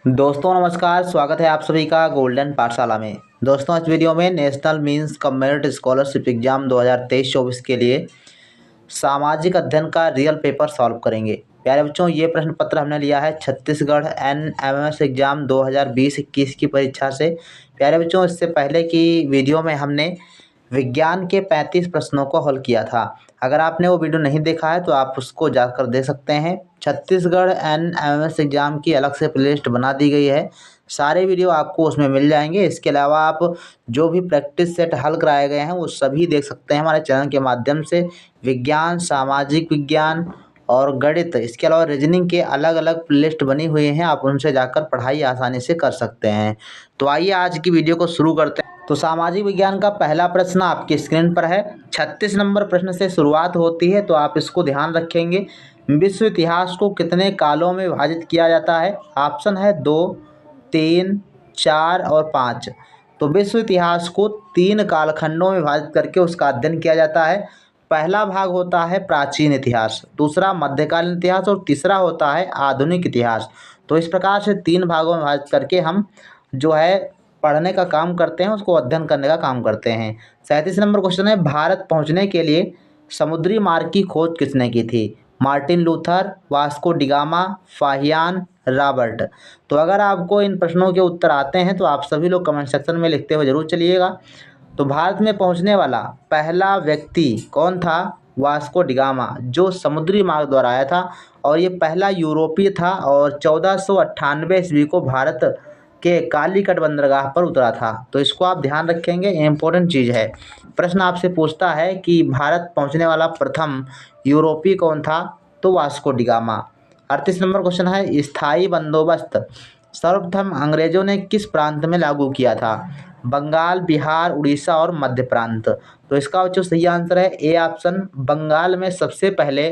दोस्तों नमस्कार, स्वागत है आप सभी का गोल्डन पाठशाला में। दोस्तों इस वीडियो में national means community scholarship exam 2023-24 के लिए सामाजिक अध्ययन का रियल पेपर सॉल्व करेंगे। प्यारे बच्चों, ये प्रश्न पत्र हमने लिया है छत्तीसगढ़ एनएमएस एग्जाम 2020-21 की परीक्षा से। प्यारे बच्चों, इससे पहले की वीडियो में हमने विज्ञान के 35 प्रश्नों को हल किया था। अगर आपने वो वीडियो नहीं देखा है तो आप उसको जाकर देख सकते हैं। छत्तीसगढ़ एनएमएस एग्जाम की अलग से प्लेलिस्ट बना दी गई है, सारे वीडियो आपको उसमें मिल जाएंगे। इसके अलावा आप जो भी प्रैक्टिस सेट हल कराए गए हैं वो सभी देख सकते हैं हमारे चैनल के माध्यम से। विज्ञान, सामाजिक विज्ञान और गणित, इसके अलावा रीजनिंग के अलग अलग प्लेलिस्ट बनी हुई हैं, आप उनसे जाकर पढ़ाई आसानी से कर सकते हैं। तो आइए आज की वीडियो को शुरू करते हैं। तो सामाजिक विज्ञान का पहला प्रश्न आपकी स्क्रीन पर है। 36 नंबर प्रश्न से शुरुआत होती है, तो आप इसको ध्यान रखेंगे। विश्व इतिहास को कितने कालों में विभाजित किया जाता है? ऑप्शन है 2, 3, 4 और 5। तो विश्व इतिहास को 3 कालखंडों में विभाजित करके उसका अध्ययन किया जाता है। पहला भाग होता है प्राचीन इतिहास, दूसरा मध्यकालीन इतिहास और तीसरा होता है आधुनिक इतिहास। तो इस प्रकार से 3 भागों में विभाजित करके हम जो है पढ़ने का काम करते हैं, उसको अध्ययन करने का काम करते हैं। 37 नंबर क्वेश्चन है, भारत पहुंचने के लिए समुद्री मार्ग की खोज किसने की थी? Martin Luther, Vasco da Gama, Fahien, Robert. तो अगर आपको इन प्रश्नों के उत्तर आते हैं तो आप सभी लोग कमेंट सेक्शन में लिखते हुए जरूर चलिएगा। तो भारत में पहुंचने वाला पहला व्यक्ति कौन था? वास्को डिगामा, जो समुद्री मार्ग द्वारा आया था और ये पहला यूरोपीय था और 1498 ईस्वी को भारत के कालीकट बंदरगाह पर उतरा था। तो इसको आप ध्यान रखेंगे, इम्पोर्टेंट चीज़ है। प्रश्न आपसे पूछता है कि भारत पहुंचने वाला प्रथम यूरोपीय कौन था? तो वास्को डिगामा। 38 नंबर क्वेश्चन है, स्थायी बंदोबस्त सर्वप्रथम अंग्रेजों ने किस प्रांत में लागू किया था? बंगाल, बिहार, उड़ीसा और मध्य प्रांत। तो इसका जो सही आंसर है ए ऑप्शन, बंगाल में सबसे पहले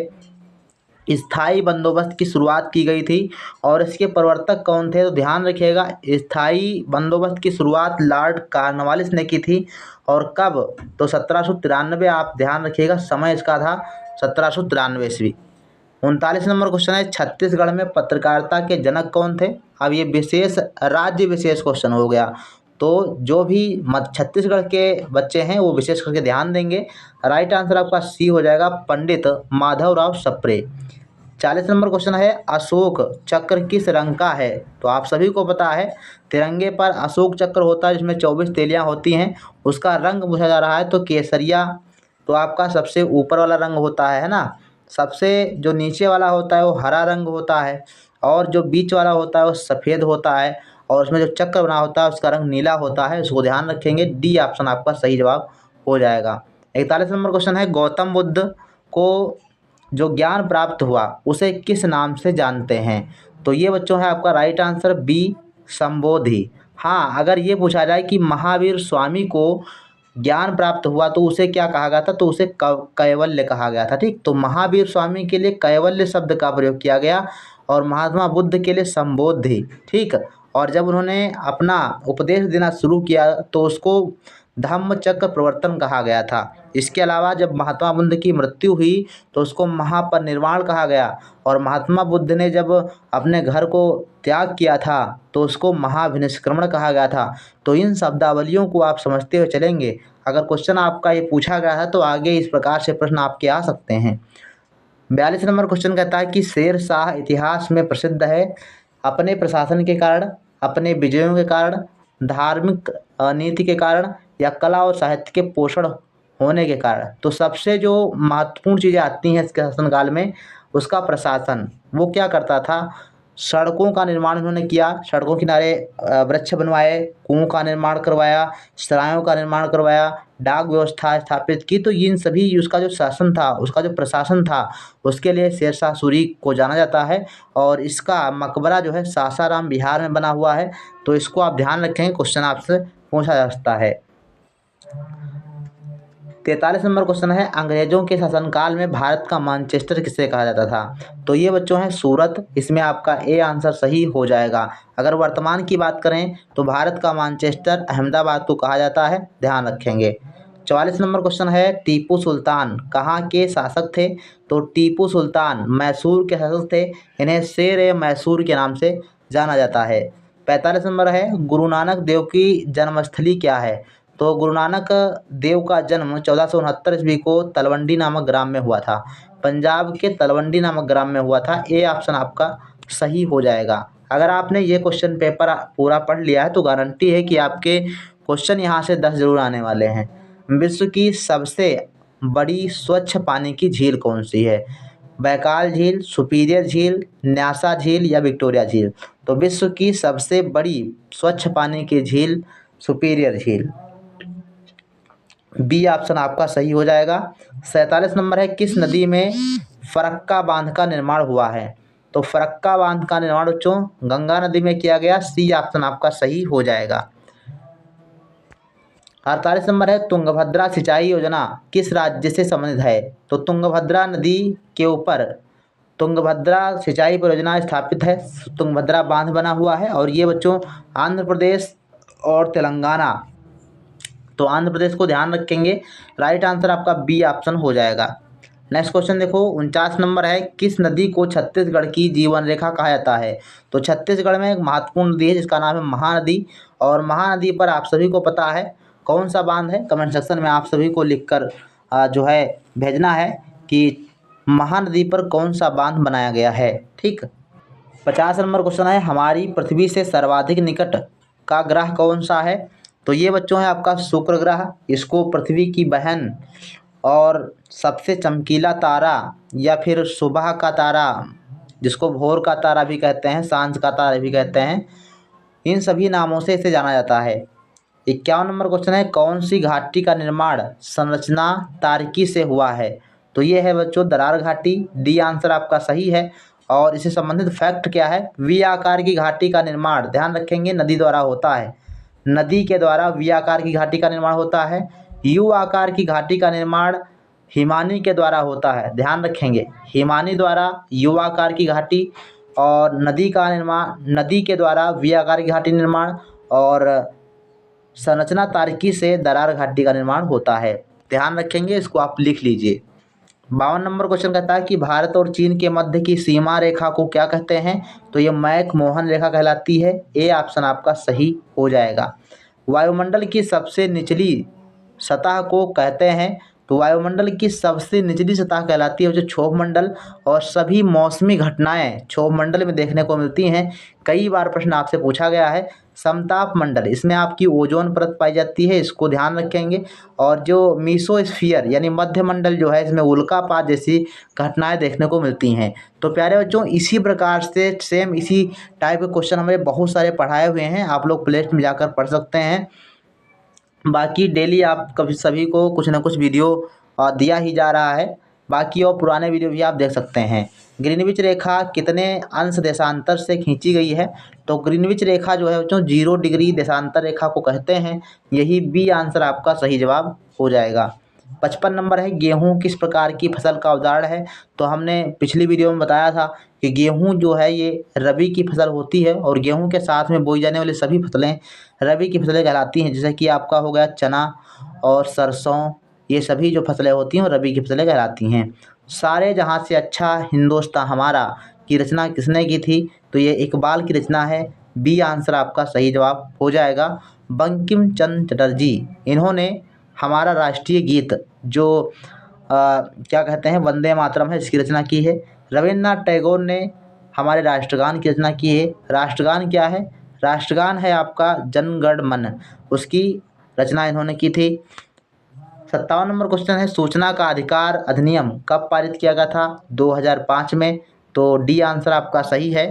स्थायी बंदोबस्त की शुरुआत की गई थी। और इसके प्रवर्तक कौन थे? तो ध्यान रखिएगा, स्थायी बंदोबस्त की शुरुआत लॉर्ड कॉर्नवालिस ने की थी। और कब? तो 1793। आप ध्यान रखिएगा, समय इसका था 1793 ईस्वी। 39 नंबर क्वेश्चन है, छत्तीसगढ़ में पत्रकारिता के जनक कौन थे? अब ये विशेष राज्य विशेष क्वेश्चन हो गया, तो जो भी छत्तीसगढ़ के बच्चे हैं वो विशेष करके ध्यान देंगे। राइट आंसर आपका सी हो जाएगा, पंडित माधवराव सप्रे। 40 नंबर क्वेश्चन है, अशोक चक्र किस रंग का है? तो आप सभी को पता है तिरंगे पर अशोक चक्र होता है जिसमें 24 तेलियां होती हैं, उसका रंग पूछा जा रहा है तो केसरिया तो आपका सबसे ऊपर वाला रंग होता है ना। सबसे जो नीचे वाला होता है वो हरा रंग होता है और जो बीच वाला होता है वो सफ़ेद होता है और उसमें जो चक्र बना होता है उसका रंग नीला होता है। इसको ध्यान रखेंगे, डी ऑप्शन आपका सही जवाब हो जाएगा। 41 नंबर क्वेश्चन है, गौतम बुद्ध को जो ज्ञान प्राप्त हुआ उसे किस नाम से जानते हैं? तो ये बच्चों है आपका राइट आंसर बी, संबोधि। हाँ, अगर ये पूछा जाए कि महावीर स्वामी को ज्ञान प्राप्त हुआ तो उसे क्या कहा गया था? तो उसे कैवल्य कहा गया था। ठीक, तो महावीर स्वामी के लिए कैवल्य शब्द का प्रयोग किया गया और महात्मा बुद्ध के लिए संबोधि। ठीक, और जब उन्होंने अपना उपदेश देना शुरू किया तो उसको धम्म चक्र प्रवर्तन कहा गया था। इसके अलावा जब महात्मा बुद्ध की मृत्यु हुई तो उसको महापरिनिर्वाण कहा गया और महात्मा बुद्ध ने जब अपने घर को त्याग किया था तो उसको महाविनिष्क्रमण कहा गया था। तो इन शब्दावलियों को आप समझते हुए चलेंगे। अगर क्वेश्चन आपका ये पूछा गया है तो आगे इस प्रकार से प्रश्न आपके आ सकते हैं। 42 नंबर क्वेश्चन कहता है कि शेर शाह इतिहास में प्रसिद्ध है अपने प्रशासन के कारण, अपने विजयों के कारण, धार्मिक नीति के कारण या कला और साहित्य के पोषण होने के कारण। तो सबसे जो महत्वपूर्ण चीज़ें आती हैं इसके शासनकाल में, उसका प्रशासन। वो क्या करता था? सड़कों का निर्माण उन्होंने किया, सड़कों किनारे वृक्ष बनवाए, कुओं का निर्माण करवाया, सरायों का निर्माण करवाया, डाक व्यवस्था स्थापित की। तो इन सभी उसका जो शासन था, उसका जो प्रशासन था, उसके लिए शेरशाह सूरी को जाना जाता है। और इसका मकबरा जो है सासाराम बिहार में बना हुआ है। तो इसको आप ध्यान रखेंगे, क्वेश्चन आपसे पूछा जा सकता है। 43 नंबर क्वेश्चन है, अंग्रेजों के शासनकाल में भारत का मानचेस्टर किसे कहा जाता था? तो ये बच्चों है सूरत, इसमें आपका ए आंसर सही हो जाएगा। अगर वर्तमान की बात करें तो भारत का मानचेस्टर अहमदाबाद को कहा जाता है, ध्यान रखेंगे। 44 नंबर क्वेश्चन है, टीपू सुल्तान कहाँ के शासक थे? तो टीपू सुल्तान मैसूर के शासक थे, इन्हें शेर ए मैसूर के नाम से जाना जाता है। 45 नंबर है गुरु नानक देव की जन्मस्थली क्या है? तो गुरु नानक देव का जन्म 1469 ईस्वी को तलवंडी नामक ग्राम में हुआ था। पंजाब के तलवंडी नामक ग्राम में हुआ था। ए ऑप्शन आपका सही हो जाएगा। अगर आपने ये क्वेश्चन पेपर पूरा पढ़ लिया है तो गारंटी है कि आपके क्वेश्चन यहाँ से 10 जरूर आने वाले हैं। विश्व की सबसे बड़ी स्वच्छ पानी की झील कौन सी है? बैकाल झील, सुपीरियर झील, न्यासा झील या विक्टोरिया झील? तो विश्व की सबसे बड़ी स्वच्छ पानी की झील सुपीरियर झील। बी ऑप्शन आपका सही हो जाएगा। 47 नंबर है किस नदी में फरक्का बांध का निर्माण हुआ है? तो फरक्का बांध का निर्माण बच्चों गंगा नदी में किया गया। सी ऑप्शन आपका सही हो जाएगा। 48 नंबर है तुंगभद्रा सिंचाई योजना किस राज्य से संबंधित है? तो तुंगभद्रा नदी के ऊपर तुंगभद्रा सिंचाई परियोजना स्थापित है। तुंगभद्रा बांध बना हुआ है और ये बच्चों आंध्र प्रदेश और तेलंगाना, तो आंध्र प्रदेश को ध्यान रखेंगे। राइट आंसर आपका बी ऑप्शन हो जाएगा। नेक्स्ट क्वेश्चन देखो 49 नंबर है किस नदी को छत्तीसगढ़ की जीवन रेखा कहा जाता है? तो छत्तीसगढ़ में एक महत्वपूर्ण नदी है जिसका नाम है महानदी, और महानदी पर आप सभी को पता है कौन सा बांध है। कमेंट सेक्शन में आप सभी को लिखकर जो है भेजना है कि महानदी पर कौन सा बांध बनाया गया है। ठीक। 50 नंबर क्वेश्चन है हमारी पृथ्वी से सर्वाधिक निकट का ग्रह कौन सा है? तो ये बच्चों है आपका शुक्र ग्रह। इसको पृथ्वी की बहन और सबसे चमकीला तारा या फिर सुबह का तारा, जिसको भोर का तारा भी कहते हैं, सांझ का तारा भी कहते हैं, इन सभी नामों से इसे जाना जाता है। 51 नंबर क्वेश्चन है कौन सी घाटी का निर्माण संरचना तारकी से हुआ है? तो ये है बच्चों दरार घाटी। डी आंसर आपका सही है। और इससे संबंधित फैक्ट क्या है? वी आकार की घाटी का निर्माण ध्यान रखेंगे नदी द्वारा होता है। नदी के द्वारा वी आकार की घाटी का निर्माण होता है। यू आकार की घाटी का निर्माण हिमानी के द्वारा होता है। ध्यान रखेंगे हिमानी द्वारा यू आकार की घाटी, और नदी का निर्माण नदी के द्वारा वी आकार की घाटी निर्माण, और संरचना तारकी से दरार घाटी का निर्माण होता है। ध्यान रखेंगे, इसको आप लिख लीजिए। 52 नंबर क्वेश्चन कहता है कि भारत और चीन के मध्य की सीमा रेखा को क्या कहते हैं? तो ये मैक मोहन रेखा कहलाती है। ए ऑप्शन आपका सही हो जाएगा। वायुमंडल की सबसे निचली सतह को कहते हैं? तो वायुमंडल की सबसे निचली सतह कहलाती है जो क्षोभ मंडल, और सभी मौसमी घटनाएं क्षोभ मंडल में देखने को मिलती हैं। कई बार प्रश्न आपसे पूछा गया है। समताप मंडल, इसमें आपकी ओजोन परत पाई जाती है, इसको ध्यान रखेंगे। और जो मीसोस्फीयर यानी मध्य मंडल जो है, इसमें उल्कापात जैसी घटनाएं देखने को मिलती हैं। तो प्यारे बच्चों इसी प्रकार से सेम इसी टाइप के क्वेश्चन हमें बहुत सारे पढ़ाए हुए हैं, आप लोग प्लेलिस्ट में जाकर पढ़ सकते हैं। बाकी डेली आप कभी सभी को कुछ ना कुछ वीडियो दिया ही जा रहा है। बाकी और पुराने वीडियो भी आप देख सकते हैं। ग्रीनविच रेखा कितने अंश देशांतर से खींची गई है? तो ग्रीनविच रेखा जो है बच्चों 0 डिग्री देशांतर रेखा को कहते हैं। यही बी आंसर आपका सही जवाब हो जाएगा। 55 नंबर है गेहूं किस प्रकार की फसल का उदाहरण है? तो हमने पिछली वीडियो में बताया था कि गेहूं जो है ये रबी की फसल होती है, और गेहूं के साथ में बोई जाने वाली सभी फसलें रबी की फसलें कहलाती हैं। जैसे कि आपका हो गया चना और सरसों, ये सभी जो फसलें होती हैं वो रबी की फसलें कहलाती हैं। सारे जहाँ से अच्छा हिंदुस्तान हमारा की रचना किसने की थी? तो ये इकबाल की रचना है। बी आंसर आपका सही जवाब हो जाएगा। बंकिम चंद्र चटर्जी, इन्होंने हमारा राष्ट्रीय गीत जो क्या कहते हैं वंदे मातरम है, इसकी रचना की है। रविन्द्रनाथ टैगोर ने हमारे राष्ट्रगान की रचना की है। राष्ट्रगान क्या है? राष्ट्रगान है आपका जन गण मन, उसकी रचना इन्होंने की थी। 57 नंबर क्वेश्चन है सूचना का अधिकार अधिनियम कब पारित किया गया था? 2005 में। तो डी आंसर आपका सही है।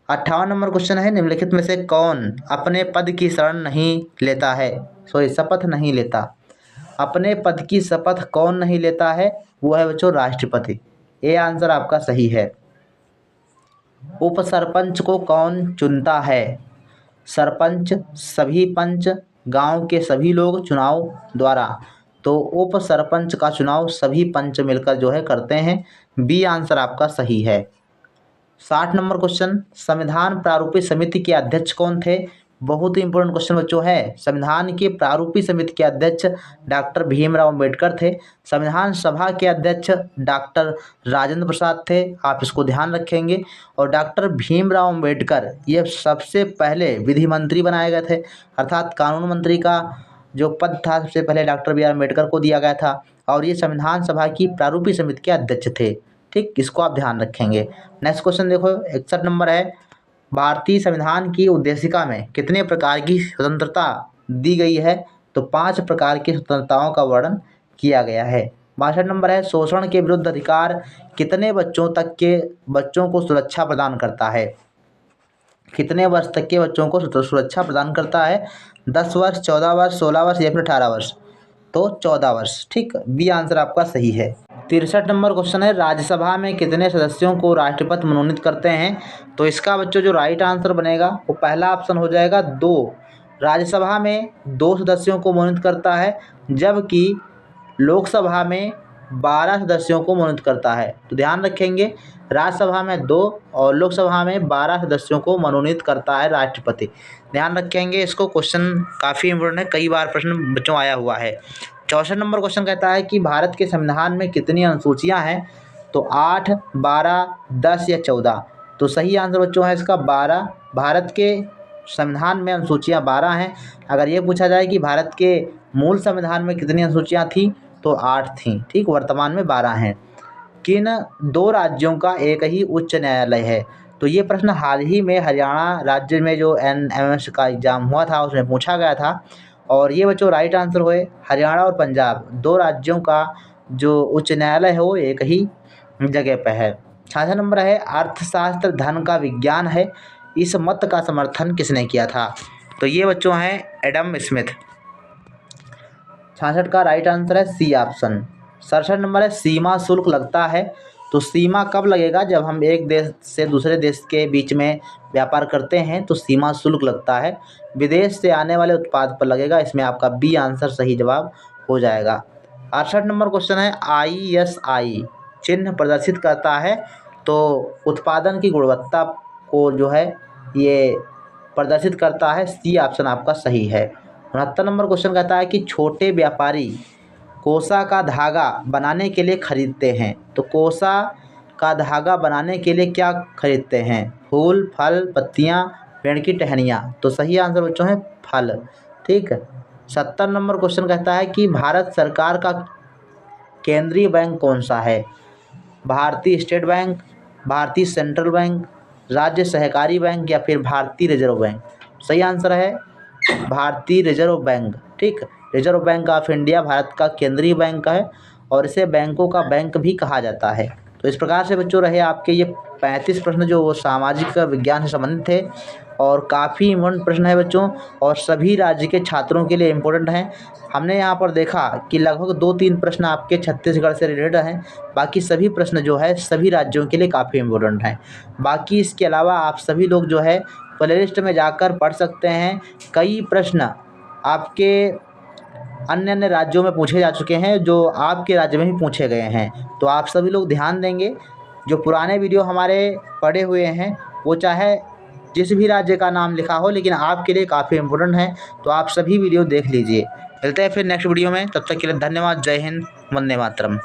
58 नंबर क्वेश्चन है निम्नलिखित में से कौन अपने पद की शरण नहीं लेता है? शपथ नहीं लेता। अपने पद की शपथ कौन नहीं लेता है? वो है बच्चों राष्ट्रपति। ए आंसर आपका सही है। उप सरपंच को कौन चुनता है? सरपंच, सभी पंच, गांव के सभी लोग चुनाव द्वारा। तो उप सरपंच का चुनाव सभी पंच मिलकर जो है करते हैं। बी आंसर आपका सही है। 60 नंबर क्वेश्चन संविधान प्रारूपित समिति के अध्यक्ष कौन थे? बहुत ही इंपॉर्टेंट क्वेश्चन बच्चों है। संविधान की प्रारूपी समिति के अध्यक्ष डॉक्टर भीमराव अम्बेडकर थे। संविधान सभा के अध्यक्ष डॉक्टर राजेंद्र प्रसाद थे, आप इसको ध्यान रखेंगे। और डॉक्टर भीमराव अम्बेडकर ये सबसे पहले विधि मंत्री बनाए गए थे, अर्थात कानून मंत्री का जो पद था सबसे पहले डॉक्टर बी आर अम्बेडकर को दिया गया था। और ये संविधान सभा की प्रारूपी समिति के अध्यक्ष थे। ठीक, इसको आप ध्यान रखेंगे। नेक्स्ट क्वेश्चन देखो, 61 नंबर है। भारतीय संविधान की उद्देशिका में कितने प्रकार की स्वतंत्रता दी गई है? तो 5 प्रकार की स्वतंत्रताओं का वर्णन किया गया है। 62 नंबर है। शोषण के विरुद्ध अधिकार कितने बच्चों तक के बच्चों को सुरक्षा प्रदान करता है? कितने वर्ष तक के बच्चों को सुरक्षा प्रदान करता है? 10 वर्ष, 14 वर्ष, 16 वर्ष या फिर 18 वर्ष? तो 14 वर्ष। ठीक, बी आंसर आपका सही है। 63 नंबर क्वेश्चन है। राज्यसभा में कितने सदस्यों को राष्ट्रपति मनोनीत करते हैं? तो इसका बच्चों जो राइट आंसर बनेगा वो पहला ऑप्शन हो जाएगा 2। राज्यसभा में 2 सदस्यों को मनोनीत करता है, जबकि लोकसभा में 12 सदस्यों को मनोनीत करता है। तो ध्यान रखेंगे, राज्यसभा में 2 और लोकसभा में 12 सदस्यों को मनोनीत करता है राष्ट्रपति। ध्यान रखेंगे इसको, क्वेश्चन काफ़ी इंपॉर्टेंट है, कई बार प्रश्न बच्चों आया हुआ है। 64 नंबर क्वेश्चन कहता है कि भारत के संविधान में कितनी अनुसूचियां हैं? तो 8, 12, 10 या 14? तो सही आंसर बच्चों है इसका 12। भारत के संविधान में अनुसूचियां 12 हैं। अगर ये पूछा जाए कि भारत के मूल संविधान में कितनी अनुसूचियां थी, तो 8 थीं। ठीक, वर्तमान में 12 हैं। किन 2 राज्यों का एक ही उच्च न्यायालय है? तो ये प्रश्न हाल ही में हरियाणा राज्य में जो NMS का एग्ज़ाम हुआ था उसमें पूछा गया था। और ये बच्चों राइट आंसर हुए हरियाणा और पंजाब, 2 राज्यों का जो उच्च न्यायालय है वो एक ही जगह पे है। 66 नंबर है। अर्थशास्त्र धन का विज्ञान है, इस मत का समर्थन किसने किया था? तो ये बच्चों हैं एडम स्मिथ। 66 का राइट आंसर है सी ऑप्शन। 67 नंबर है। सीमा शुल्क लगता है, तो सीमा कब लगेगा? जब हम एक देश से दूसरे देश के बीच में व्यापार करते हैं तो सीमा शुल्क लगता है। विदेश से आने वाले उत्पाद पर लगेगा, इसमें आपका बी आंसर सही जवाब हो जाएगा। 68 नंबर क्वेश्चन है। ISI चिन्ह प्रदर्शित करता है, तो उत्पादन की गुणवत्ता को जो है ये प्रदर्शित करता है, सी ऑप्शन आपका सही है। 69 नंबर क्वेश्चन कहता है कि छोटे व्यापारी कोसा का धागा बनाने के लिए खरीदते हैं, तो कोसा का धागा बनाने के लिए क्या खरीदते हैं? फूल, फल, पत्तियां, पेड़ की टहनियाँ? तो सही आंसर बच्चों है फल। ठीक है। 70 नंबर क्वेश्चन कहता है कि भारत सरकार का केंद्रीय बैंक कौन सा है? भारतीय स्टेट बैंक, भारतीय सेंट्रल बैंक, राज्य सहकारी बैंक या फिर भारतीय रिजर्व बैंक? सही आंसर है भारतीय रिजर्व बैंक। ठीक, reserve bank of India Bharat का केंद्रीय बैंक है और इसे बैंकों का बैंक भी कहा जाता है। तो इस प्रकार से बच्चों रहे आपके ये 35 प्रश्न जो वो सामाजिक विज्ञान से संबंधित थे और काफ़ी इम्पोर्टेंट प्रश्न है बच्चों, और सभी राज्य के छात्रों के लिए इम्पोर्टेंट हैं। हमने यहाँ पर देखा कि लगभग 2-3 प्रश्न आपके छत्तीसगढ़ से रिलेटेड हैं, बाकी सभी प्रश्न जो है सभी राज्यों के लिए काफ़ी इम्पोर्टेंट हैं। बाकी इसके अलावा आप सभी लोग जो है प्ले लिस्ट में जाकर पढ़ सकते हैं। कई प्रश्न आपके अन्य अन्य राज्यों में पूछे जा चुके हैं जो आपके राज्य में भी पूछे गए हैं। तो आप सभी लोग ध्यान देंगे, जो पुराने वीडियो हमारे पड़े हुए हैं वो चाहे जिस भी राज्य का नाम लिखा हो लेकिन आपके लिए काफ़ी इम्पोर्टेंट है, तो आप सभी वीडियो देख लीजिए। मिलते हैं फिर नेक्स्ट वीडियो में, तब तक के लिए धन्यवाद। जय हिंद, वंदे मातरम।